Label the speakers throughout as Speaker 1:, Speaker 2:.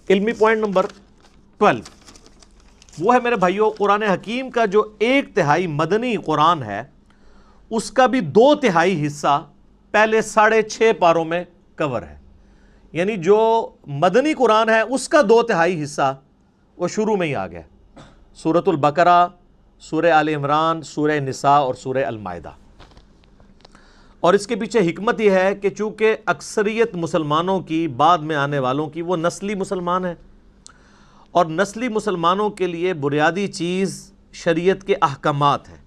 Speaker 1: علمی point number 12 وہ ہے میرے بھائیوں، قرآن حکیم کا جو 1/3 مدنی قرآن ہے اس کا بھی 2/3 حصہ پہلے 6.5 پاروں میں کور ہے. یعنی جو مدنی قرآن ہے اس کا 2/3 حصہ وہ شروع میں ہی آ گیا. سورۃ البقرہ، سورہ آل عمران، سورہ نساء اور سورہ المائدہ. اور اس کے پیچھے حکمت یہ ہے کہ چونکہ اکثریت مسلمانوں کی، بعد میں آنے والوں کی، وہ نسلی مسلمان ہیں، اور نسلی مسلمانوں کے لیے بنیادی چیز شریعت کے احکامات ہیں.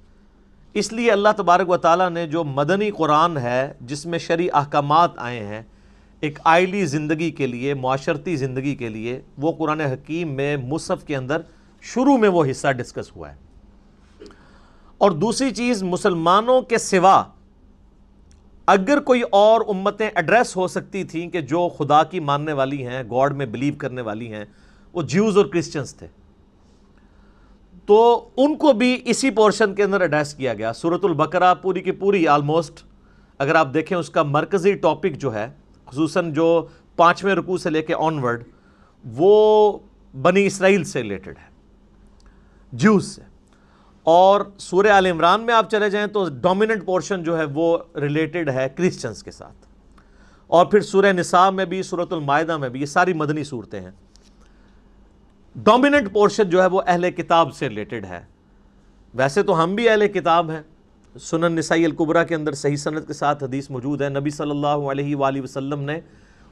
Speaker 1: اس لیے اللہ تبارک و تعالیٰ نے جو مدنی قرآن ہے جس میں شرعی احکامات آئے ہیں ایک آئلی زندگی کے لیے، معاشرتی زندگی کے لیے، وہ قرآن حکیم میں مصحف کے اندر شروع میں وہ حصہ ڈسکس ہوا ہے. اور دوسری چیز، مسلمانوں کے سوا اگر کوئی اور امتیں ایڈریس ہو سکتی تھیں کہ جو خدا کی ماننے والی ہیں، گاڈ میں بلیو کرنے والی ہیں، وہ جیوز اور کرسچنز تھے، تو ان کو بھی اسی پورشن کے اندر ایڈریس کیا گیا. سورۃ البقرہ پوری کی پوری آلموسٹ اگر آپ دیکھیں اس کا مرکزی ٹاپک جو ہے، خصوصاً جو 5ویں رکوع سے لے کے آنورڈ، وہ بنی اسرائیل سے ریلیٹڈ ہے، جیوز سے. اور سورہ آل عمران میں آپ چلے جائیں تو ڈومیننٹ پورشن جو ہے وہ ریلیٹڈ ہے کرسچنز کے ساتھ. اور پھر سورہ نساء میں بھی، سورۃ المائدہ میں بھی، یہ ساری مدنی صورتیں ہیں. ڈومیننٹ پورشن جو ہے وہ اہل کتاب سے ریلیٹڈ ہے. ویسے تو ہم بھی اہل کتاب ہیں. سنن نسائی الکبریٰ کے اندر صحیح سند کے ساتھ حدیث موجود ہے، نبی صلی اللہ علیہ وآلہ وسلم نے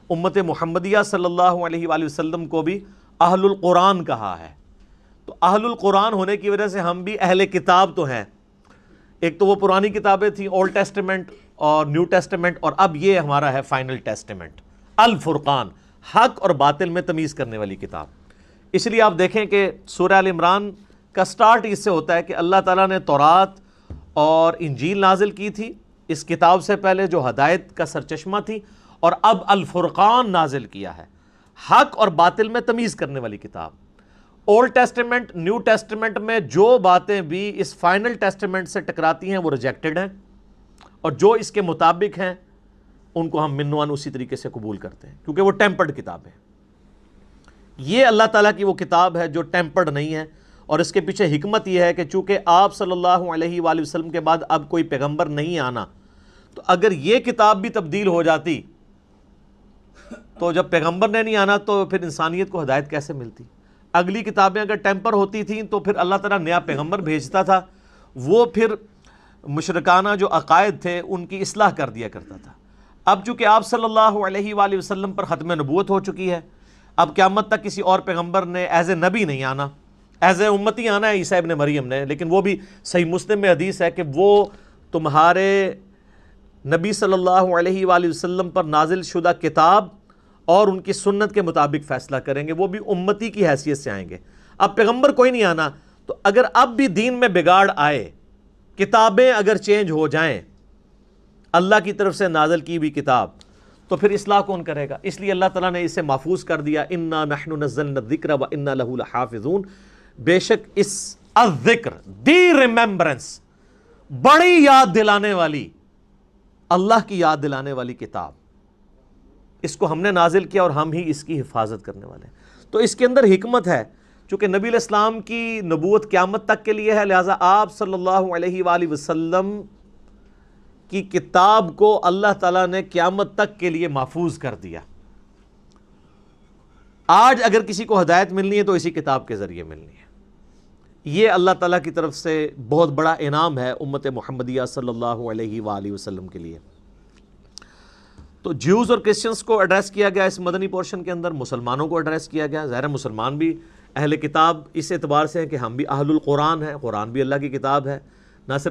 Speaker 1: امت محمدیہ صلی اللہ علیہ وآلہ وسلم کو بھی اہل القرآن کہا ہے. تو اہل القرآن ہونے کی وجہ سے ہم بھی اہل کتاب تو ہیں. ایک تو وہ پرانی کتابیں تھیں، اولڈ ٹیسٹمنٹ اور نیو ٹیسٹمنٹ، اور اب یہ ہمارا ہے فائنل ٹیسٹمنٹ، الفرقان، حق اور باطل میں تمیز کرنے والی کتاب. اس لیے آپ دیکھیں کہ سورہ آل عمران کا سٹارٹ اس سے ہوتا ہے کہ اللہ تعالیٰ نے تورات اور انجیل نازل کی تھی اس کتاب سے پہلے جو ہدایت کا سرچشمہ تھی، اور اب الفرقان نازل کیا ہے، حق اور باطل میں تمیز کرنے والی کتاب. اولڈ ٹیسٹمنٹ، نیو ٹیسٹمنٹ میں جو باتیں بھی اس فائنل ٹیسٹمنٹ سے ٹکراتی ہیں وہ ریجیکٹڈ ہیں، اور جو اس کے مطابق ہیں ان کو ہم منوان اسی طریقے سے قبول کرتے ہیں، کیونکہ وہ ٹیمپرڈ کتاب ہے. یہ اللہ تعالیٰ کی وہ کتاب ہے جو ٹیمپرڈ نہیں ہے. اور اس کے پیچھے حکمت یہ ہے کہ چونکہ آپ صلی اللہ علیہ وآلہ وسلم کے بعد اب کوئی پیغمبر نہیں آنا، تو اگر یہ کتاب بھی تبدیل ہو جاتی تو جب پیغمبر نے نہیں آنا تو پھر انسانیت کو ہدایت کیسے ملتی؟ اگلی کتابیں اگر ٹیمپر ہوتی تھیں تو پھر اللہ تعالیٰ نیا پیغمبر بھیجتا تھا، وہ پھر مشرکانہ جو عقائد تھے ان کی اصلاح کر دیا کرتا تھا. اب چونکہ آپ صلی اللہ علیہ وآلہ وسلم پر ختم نبوت ہو چکی ہے، اب قیامت تک کسی اور پیغمبر نے ایز اے نبی نہیں آنا، ایز اے امتی آنا ہے عیسیٰ ابن مریم نے. لیکن وہ بھی صحیح مسلم میں حدیث ہے کہ وہ تمہارے نبی صلی اللہ علیہ وآلہ وسلم پر نازل شدہ کتاب اور ان کی سنت کے مطابق فیصلہ کریں گے، وہ بھی امتی کی حیثیت سے آئیں گے. اب پیغمبر کوئی نہیں آنا، تو اگر اب بھی دین میں بگاڑ آئے، کتابیں اگر چینج ہو جائیں، اللہ کی طرف سے نازل کی ہوئی کتاب، تو پھر اصلاح کون کرے گا؟ اس لیے اللہ تعالیٰ نے اسے محفوظ کر دیا، اِنَّا نَحْنُ نَزَّلْنَا الذِّكْرَ وَإِنَّا لَهُ لَحَافِظُونَ. بے شک اس الذکر، دی ریممبرنس، بڑی یاد دلانے والی، اللہ کی یاد دلانے والی کتاب، اس کو ہم نے نازل کیا اور ہم ہی اس کی حفاظت کرنے والے ہیں. تو اس کے اندر حکمت ہے، چونکہ نبی علیہ السلام کی نبوت قیامت تک کے لیے ہے، لہٰذا آپ صلی اللہ علیہ وآلہ وسلم کی کتاب کو اللہ تعالیٰ نے قیامت تک کے لیے محفوظ کر دیا. آج اگر کسی کو ہدایت ملنی ہے تو اسی کتاب کے ذریعے ملنی ہے. یہ اللہ تعالیٰ کی طرف سے بہت بڑا انعام ہے امت محمدیہ صلی اللہ علیہ وآلہ وسلم کے لیے. تو جیوز اور کرسچنس کو ایڈریس کیا گیا اس مدنی پورشن کے اندر، مسلمانوں کو ایڈریس کیا گیا. ظاہر مسلمان بھی اہل کتاب اس اعتبار سے ہیں کہ ہم بھی اہل القرآن ہیں، قرآن بھی اللہ کی کتاب ہے.